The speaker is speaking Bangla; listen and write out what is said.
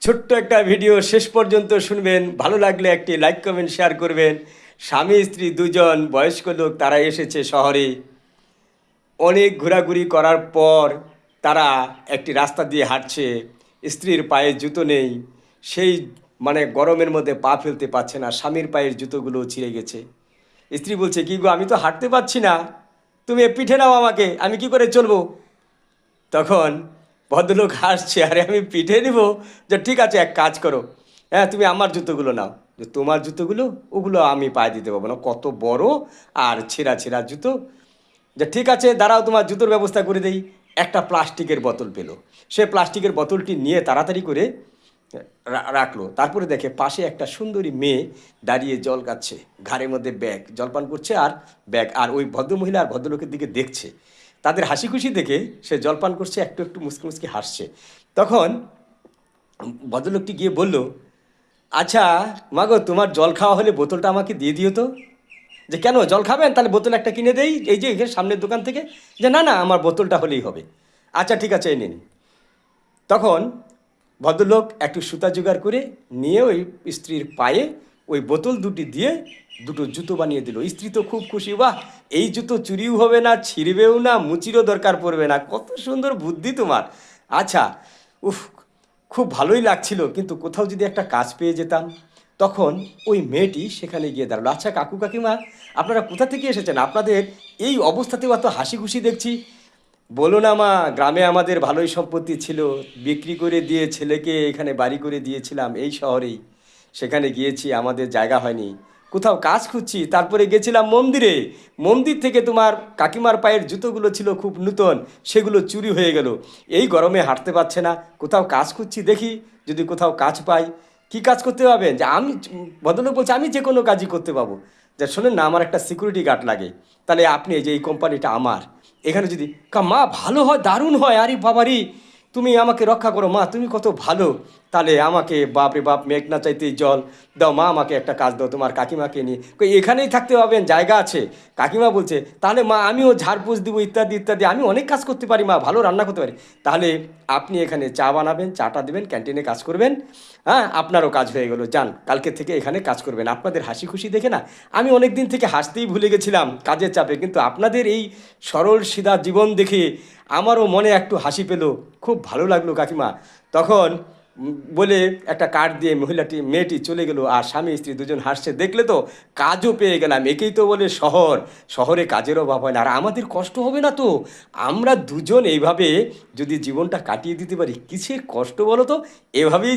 ছোট্ট একটা ভিডিও শেষ পর্যন্ত শুনবেন, ভালো লাগলে একটি লাইক কমেন্ট শেয়ার করবেন। স্বামী স্ত্রী দুজন বয়স্ক লোক তারা এসেছে শহরে, অনেক ঘোরাঘুরি করার পর তারা একটি রাস্তা দিয়ে হাঁটছে। স্ত্রীর পায়ে জুতো নেই, সেই গরমের মধ্যে পা ফেলতে পারছে না, স্বামীর পায়ের জুতোগুলো ছিঁড়ে গেছে। স্ত্রী বলছে, কি গো, আমি তো হাঁটতে পারছি না, তুমি পিঠে নাও আমাকে, আমি কি করে চলবো? তখন ভদ্রলোক হাসছে, আরে আমি পিঠে নিব? যে ঠিক আছে, এক কাজ করো, হ্যাঁ তুমি আমার জুতোগুলো নাও। যে তোমার জুতোগুলো, ওগুলো আমি পায়ে দিতে পারবো না, কত বড় আর ছেঁড়া ছেঁড়া জুতো। যে ঠিক আছে, দাঁড়াও, তোমার জুতোর ব্যবস্থা করে দেই। একটা প্লাস্টিকের বোতল পেলো, সে প্লাস্টিকের বোতলটি নিয়ে তাড়াতাড়ি করে রাখলো। তারপরে দেখে পাশে একটা সুন্দরী মেয়ে দাঁড়িয়ে জল খাচ্ছে, ঘাড়ের মধ্যে ব্যাগ, জলপান করছে আর ব্যাগ, আর ওই ভদ্রমহিলা আর ভদ্রলোকের দিকে দেখছে। তাদের হাসি খুশি দেখে সে জলপান করছে, একটু একটু মুসকি মুসকি হাসছে। তখন ভদ্রলোকটি গিয়ে বলল, আচ্ছা মাগো, তোমার জল খাওয়া হলে বোতলটা আমাকে দিয়ে দিও তো। যে কেন, জল খাবেন? তাহলে বোতল একটা কিনে দেই, এই যে এখানে সামনের দোকান থেকে। যে না না, আমার বোতলটা হলেই হবে। আচ্ছা ঠিক আছে, এই নিন। তখন ভদ্রলোক একটু সুতা জোগাড় করে নিয়ে ওই স্ত্রীর পায়ে ওই বোতল দুটি দিয়ে দুটো জুতো বানিয়ে দিল। স্ত্রী তো খুব খুশি, বাহ, এই জুতো চুরিও হবে না, ছিঁড়বেও না, মুচিরও দরকার পড়বে না, কত সুন্দর বুদ্ধি তোমার। আচ্ছা, উফ, খুব ভালোই লাগছিল, কিন্তু কোথাও যদি একটা কাজ পেয়ে যেতাম। তখন ওই মেয়েটি সেখানে গিয়ে দাঁড়ালো। আচ্ছা কাকু কাকিমা, আপনারা কোথা থেকে এসেছেন? আপনাদের এই অবস্থাতেও এত হাসি খুশি দেখছি। বলো না মা, গ্রামে আমাদের ভালোই সম্পত্তি ছিল, বিক্রি করে দিয়ে ছেলেকে এখানে বাড়ি করে দিয়েছিলাম এই শহরেই। সেখানে গিয়েছি, আমাদের জায়গা হয়নি, কোথাও কাজ খুঁজছি, তারপরে গেছিলাম মন্দিরে। মন্দির থেকে তোমার কাকিমার পায়ের জুতোগুলো ছিল খুব নূতন, সেগুলো চুরি হয়ে গেল। এই গরমে হাঁটতে পারছে না, কোথাও কাজ খুঁজছি, দেখি যদি কোথাও কাজ পাই। কি কাজ করতে পারবেন? যে আমি, ভদ্রলোক বলছে, আমি যে কোনো কাজই করতে পাবো। যে শোনেন না, আমার একটা সিকিউরিটি গার্ড লাগে, তাহলে আপনি এই যে এই কোম্পানিটা আমার, এখানে যদি মা ভালো হয়, দারুণ হয়, আরে বাবারি, তুমি আমাকে রক্ষা করো মা, তুমি কত ভালো। তাহলে আমাকে, বাপরে বাপ, মেঘ না চাইতেই জল, দাও মা, আমাকে একটা কাজ দাও, তোমার কাকিমাকে নিয়ে এখানেই থাকতে পারবেন, জায়গা আছে। কাকিমা বলছে, তাহলে মা আমিও ঝাড়পোছ দিব, ইত্যাদি ইত্যাদি, আমি অনেক কাজ করতে পারি মা, ভালো রান্না করতে পারি। তাহলে আপনি এখানে চা বানাবেন, চাটা দেবেন, ক্যান্টিনে কাজ করবেন। হ্যাঁ, আপনারও কাজ হয়ে গেলো, যান কালকে থেকে এখানে কাজ করবেন। আপনাদের হাসি খুশি দেখে না আমি অনেক দিন থেকে হাসতেই ভুলে গেছিলাম কাজের চাপে, কিন্তু আপনাদের এই সরল সিধা জীবন দেখে আমারও মনে একটু হাসি পেল, খুব ভালো লাগলো কাকিমা। তখন বলে একটা কার্ড দিয়ে মেয়েটি চলে গেল, আর স্বামী স্ত্রী দুজন হাসছে। দেখলে তো, কাজও পেয়ে গেলাম, একেই তো বলে শহর, শহরে কাজের অভাব হয় না, আর আমাদের কষ্ট হবে না তো। আমরা দুজন এইভাবে যদি জীবনটা কাটিয়ে দিতে পারি, কিসের কষ্ট বলো তো? এভাবেই